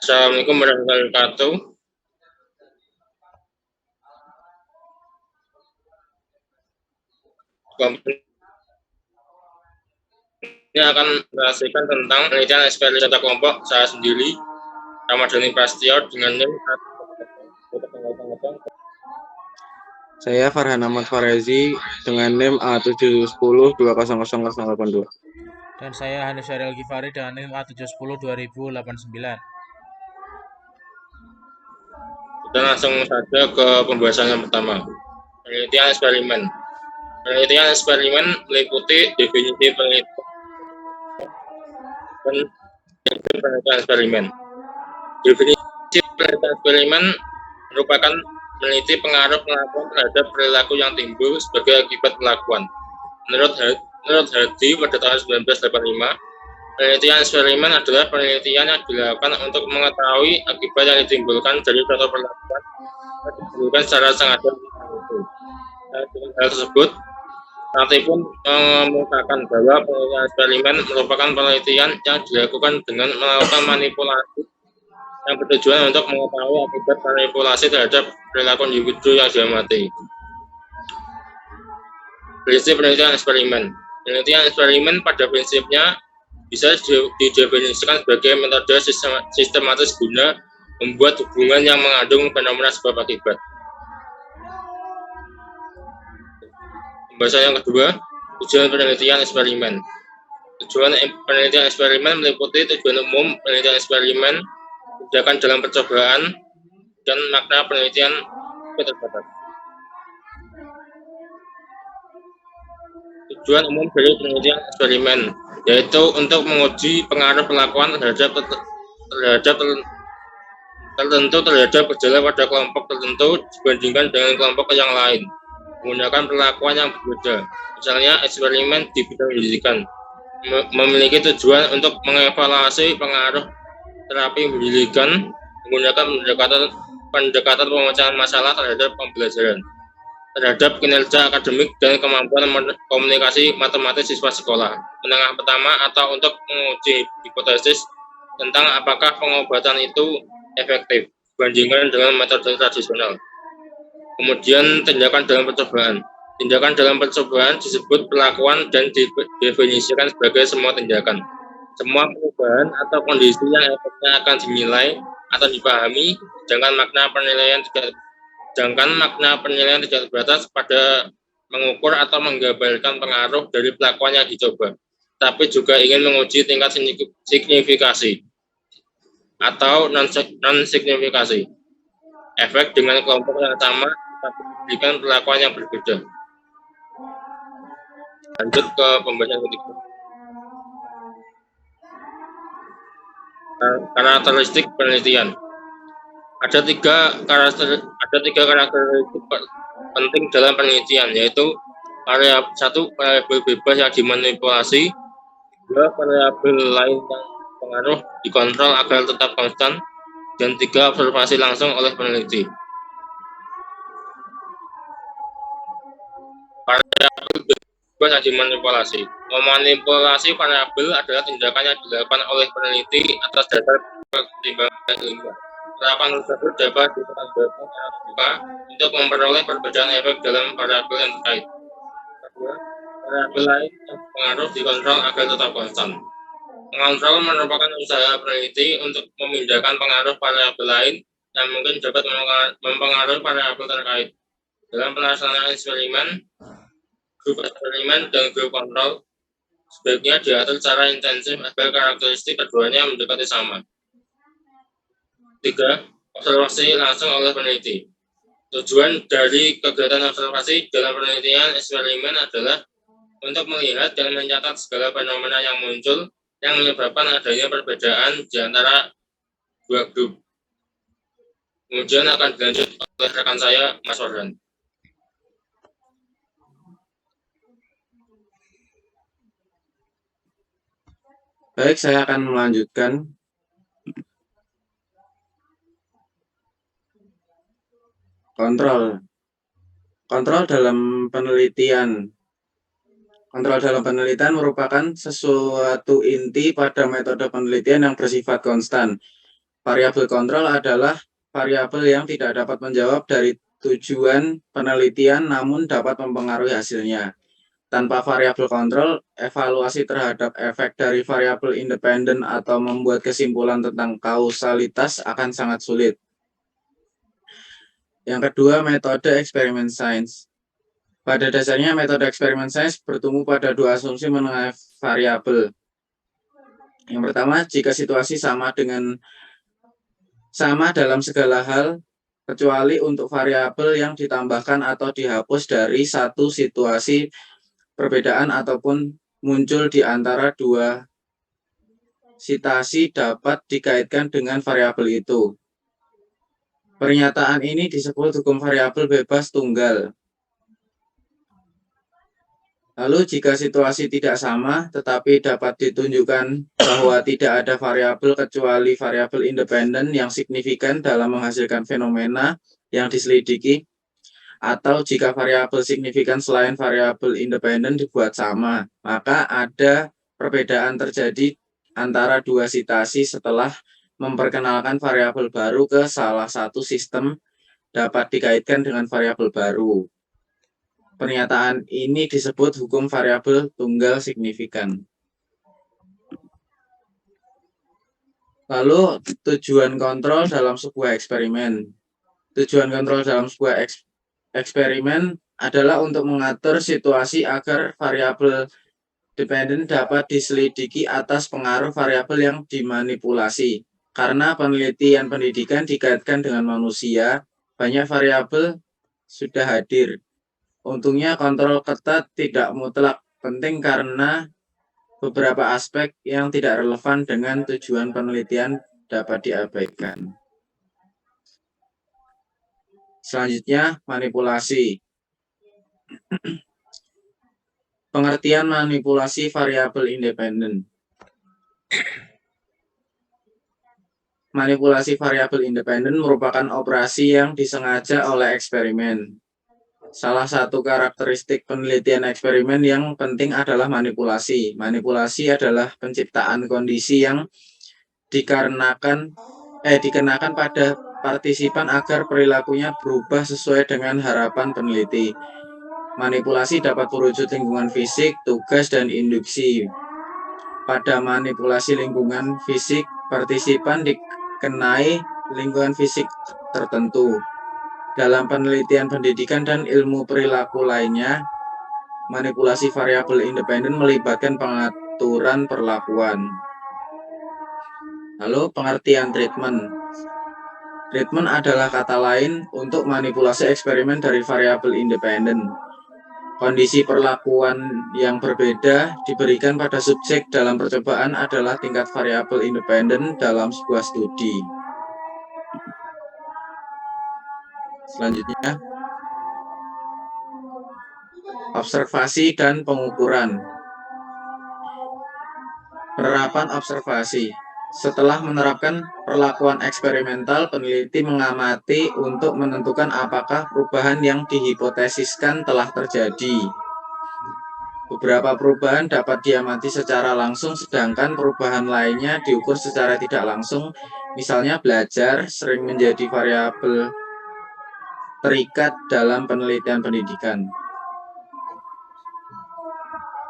Assalamualaikum warahmatullahi wabarakatuh. Ini akan menjelaskan tentang penelitian eksperimen kelompok saya sendiri, Ramadhani Prasetyo, dengan NIM. Saya Farhan Ahmad Farezi dengan NIM A710200082. Dan saya Hanif Syariel Gifari dengan NIM A7102089. Kita langsung saja ke pembahasan yang pertama. Penelitian eksperimen. Penelitian eksperimen meliputi definisi penelitian dan penelitian eksperimen. Definisi penelitian eksperimen merupakan meneliti pengaruh pelakuan terhadap perilaku yang timbul sebagai akibat pelakuan. Menurut Hardy pada tahun 1985, penelitian eksperimen adalah penelitian yang dilakukan untuk mengetahui akibat yang ditimbulkan dari suatu perlakuan yang ditimbulkan secara sengaja. Dengan hal tersebut, Hardy pun mengemukakan bahwa penelitian eksperimen merupakan penelitian yang dilakukan dengan melakukan manipulasi yang bertujuan untuk mengetahui akibat manipulasi terhadap perilaku individu yang diamati. Prinsip penelitian eksperimen. Penelitian eksperimen pada prinsipnya bisa didefinisikan sebagai metode sistematis guna membuat hubungan yang mengandung fenomena sebab akibat. Pembahasan yang kedua, tujuan penelitian eksperimen. Tujuan penelitian eksperimen meliputi tujuan umum penelitian eksperimen, tindakan dalam percobaan, dan makna penelitian terbatas. Tujuan umum dari penelitian eksperimen yaitu untuk menguji pengaruh pelakuan terhadap gejala pada kelompok tertentu dibandingkan dengan kelompok yang lain menggunakan perlakuan yang berbeda. Misalnya, eksperimen di bidang pendidikan memiliki tujuan untuk mengevaluasi pengaruh terapi pendidikan menggunakan pendekatan pemecahan masalah terhadap pembelajaran, terhadap kinerja akademik dan kemampuan komunikasi matematis siswa sekolah menengah pertama, atau untuk menguji hipotesis tentang apakah pengobatan itu efektif dibandingkan dengan metode tradisional. Kemudian, tindakan dalam percobaan. Tindakan dalam percobaan disebut perlakuan dan didefinisikan sebagai semua tindakan, semua perubahan atau kondisi yang efeknya akan dinilai atau dipahami, sedangkan makna penilaian tidak terbatas pada mengukur atau menggambarkan pengaruh dari pelakuan yang dicoba, tapi juga ingin menguji tingkat signifikasi atau non-signifikasi efek dengan kelompok yang sama tapi memberikan perlakuan yang berbeda. Lanjut ke pembahasan ketiga. Karakteristik penelitian. Ada tiga karakteristik penting dalam penelitian, yaitu satu, variabel bebas yang dimanipulasi, dua, variabel lain yang pengaruh dikontrol agar tetap konstan, dan tiga, observasi langsung oleh peneliti. Variabel bebas yang dimanipulasi. Memanipulasi variabel adalah tindakan yang dilakukan oleh peneliti atas dasar pertimbangan ilmiah. Penerapan tersebut dapat dipertanggungjawabkan secara terbuka untuk memperoleh perbedaan efek dalam variabel yang terkait. Kedua, variabel lain yang pengaruh dikontrol agar tetap konstan. Mengontrol merupakan usaha peneliti untuk memindahkan pengaruh variabel lain yang mungkin dapat mempengaruhi variabel terkait. Dalam pelaksanaan eksperimen, grup eksperimen dan grup kontrol sebaiknya diatur secara intensif agar karakteristik keduanya mendekati sama. Tiga, observasi langsung oleh peneliti. Tujuan dari kegiatan observasi dalam penelitian eksperimen adalah untuk melihat dan mencatat segala fenomena yang muncul yang menyebabkan adanya perbedaan di antara dua grup. Kemudian akan dilanjut oleh rekan saya, Mas Farhan. Baik, saya akan melanjutkan. Kontrol dalam penelitian. Kontrol dalam penelitian merupakan sesuatu inti pada metode penelitian yang bersifat konstan. Variabel kontrol adalah variabel yang tidak dapat menjawab dari tujuan penelitian namun dapat mempengaruhi hasilnya. Tanpa variabel kontrol, evaluasi terhadap efek dari variabel independen atau membuat kesimpulan tentang kausalitas akan sangat sulit. Yang kedua, metode eksperimen sains. Pada dasarnya, metode eksperimen sains bertumbuh pada dua asumsi mengenai variabel. Yang pertama, jika situasi sama dalam segala hal, kecuali untuk variabel yang ditambahkan atau dihapus dari satu situasi perbedaan ataupun muncul di antara dua situasi dapat dikaitkan dengan variabel itu. Pernyataan ini disebut hukum variabel bebas tunggal. Lalu jika situasi tidak sama tetapi dapat ditunjukkan bahwa tidak ada variabel kecuali variabel independen yang signifikan dalam menghasilkan fenomena yang diselidiki, atau jika variabel signifikan selain variabel independen dibuat sama, maka ada perbedaan terjadi antara dua situasi setelah memperkenalkan variabel baru ke salah satu sistem dapat dikaitkan dengan variabel baru. Pernyataan ini disebut hukum variabel tunggal signifikan. Lalu tujuan kontrol dalam sebuah eksperimen. Tujuan kontrol dalam sebuah eksperimen adalah untuk mengatur situasi agar variabel dependen dapat diselidiki atas pengaruh variabel yang dimanipulasi. Karena penelitian pendidikan dikaitkan dengan manusia, banyak variabel sudah hadir. Untungnya kontrol ketat tidak mutlak penting karena beberapa aspek yang tidak relevan dengan tujuan penelitian dapat diabaikan. Selanjutnya, manipulasi. Pengertian manipulasi variabel independen. Manipulasi variabel independen merupakan operasi yang disengaja oleh eksperimen. Salah satu karakteristik penelitian eksperimen yang penting adalah manipulasi. Manipulasi adalah penciptaan kondisi yang dikenakan pada partisipan agar perilakunya berubah sesuai dengan harapan peneliti. Manipulasi dapat berwujud lingkungan fisik, tugas, dan induksi. Pada manipulasi lingkungan fisik, partisipan dikenai lingkungan fisik tertentu. Dalam penelitian pendidikan dan ilmu perilaku lainnya, manipulasi variabel independen melibatkan pengaturan perlakuan. Lalu pengertian treatment. Treatment adalah kata lain untuk manipulasi eksperimen dari variabel independen. Kondisi perlakuan yang berbeda diberikan pada subjek dalam percobaan adalah tingkat variabel independen dalam sebuah studi. Selanjutnya, observasi dan pengukuran. Penerapan observasi. Setelah menerapkan perlakuan eksperimental, peneliti mengamati untuk menentukan apakah perubahan yang dihipotesiskan telah terjadi. Beberapa perubahan dapat diamati secara langsung, sedangkan perubahan lainnya diukur secara tidak langsung. Misalnya belajar sering menjadi variabel terikat dalam penelitian pendidikan.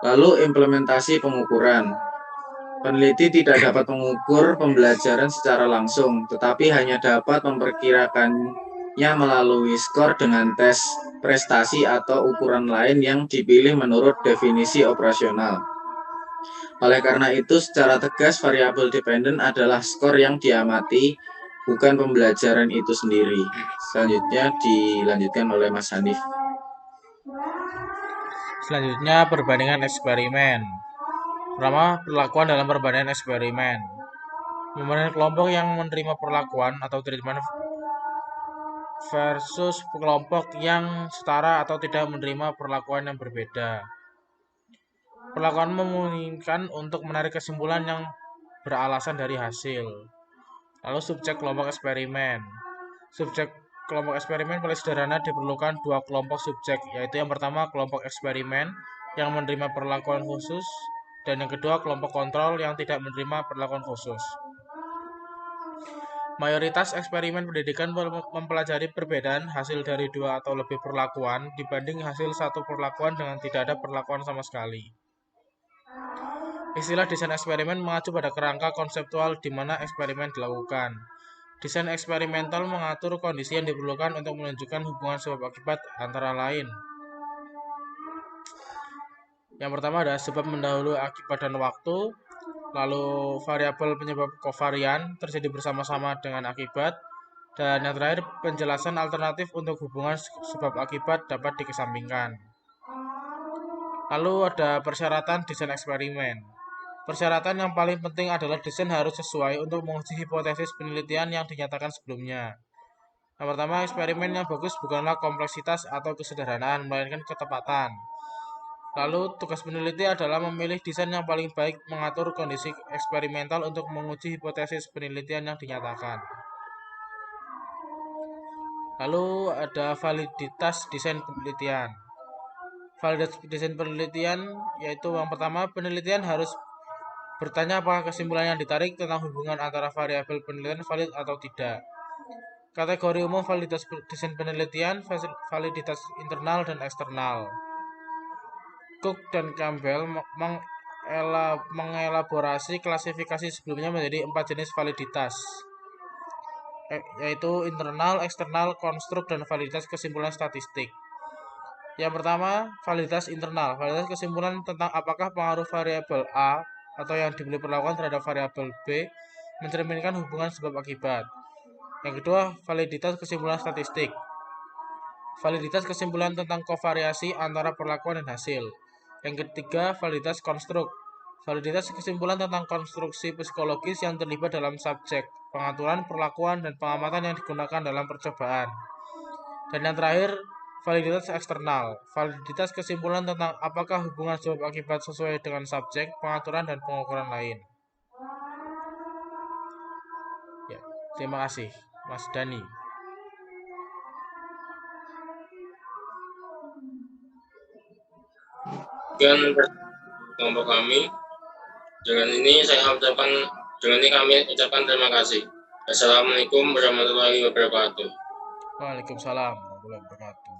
Lalu implementasi pengukuran. Peneliti tidak dapat mengukur pembelajaran secara langsung, tetapi hanya dapat memperkirakannya melalui skor dengan tes prestasi atau ukuran lain yang dipilih menurut definisi operasional. Oleh karena itu, secara tegas variabel dependen adalah skor yang diamati, bukan pembelajaran itu sendiri. Selanjutnya dilanjutkan oleh Mas Hanif. Selanjutnya, perbandingan eksperimen. Pertama, perlakuan dalam perbandingan eksperimen. Membandingkan kelompok yang menerima perlakuan atau treatment versus kelompok yang setara atau tidak menerima perlakuan yang berbeda. Perlakuan memungkinkan untuk menarik kesimpulan yang beralasan dari hasil. Lalu subjek kelompok eksperimen. Subjek kelompok eksperimen paling sederhana diperlukan dua kelompok subjek, yaitu yang pertama kelompok eksperimen yang menerima perlakuan khusus dan yang kedua kelompok kontrol yang tidak menerima perlakuan khusus. Mayoritas eksperimen pendidikan mempelajari perbedaan hasil dari 2 atau lebih perlakuan dibanding hasil 1 perlakuan dengan tidak ada perlakuan sama sekali. Istilah desain eksperimen mengacu pada kerangka konseptual di mana eksperimen dilakukan. Desain eksperimental mengatur kondisi yang diperlukan untuk menunjukkan hubungan sebab akibat antara lain. Yang pertama adalah sebab mendahului akibat dan waktu, lalu variabel penyebab kovarian terjadi bersama-sama dengan akibat, dan yang terakhir penjelasan alternatif untuk hubungan sebab akibat dapat dikesampingkan. Lalu ada persyaratan desain eksperimen. Persyaratan yang paling penting adalah desain harus sesuai untuk menguji hipotesis penelitian yang dinyatakan sebelumnya. Yang pertama, eksperimen yang bagus bukanlah kompleksitas atau kesederhanaan, melainkan ketepatan. Lalu, tugas peneliti adalah memilih desain yang paling baik mengatur kondisi eksperimental untuk menguji hipotesis penelitian yang dinyatakan. Lalu, ada validitas desain penelitian. Validitas desain penelitian yaitu yang pertama, penelitian harus bertanya apakah kesimpulan yang ditarik tentang hubungan antara variabel penelitian valid atau tidak. Kategori umum validitas desain penelitian, validitas internal dan eksternal. Cook dan Campbell mengelaborasi klasifikasi sebelumnya menjadi 4 jenis validitas, yaitu internal, eksternal, konstruk, dan validitas kesimpulan statistik. Yang pertama, validitas internal. Validitas kesimpulan tentang apakah pengaruh variabel A atau yang dibeli perlakuan terhadap variabel B mencerminkan hubungan sebab akibat. Yang kedua, validitas kesimpulan statistik. Validitas kesimpulan tentang kovariasi antara perlakuan dan hasil. Yang ketiga, validitas konstruk. Validitas kesimpulan tentang konstruksi psikologis yang terlibat dalam subjek, pengaturan, perlakuan, dan pengamatan yang digunakan dalam percobaan. Dan yang terakhir, validitas eksternal. Validitas kesimpulan tentang apakah hubungan sebab akibat sesuai dengan subjek, pengaturan, dan pengukuran lain. Ya, terima kasih, Mas Dani. Dan kelompok kami. Dengan ini kami ucapkan terima kasih. Assalamualaikum warahmatullahi wabarakatuh. Waalaikumsalam warahmatullahi wabarakatuh.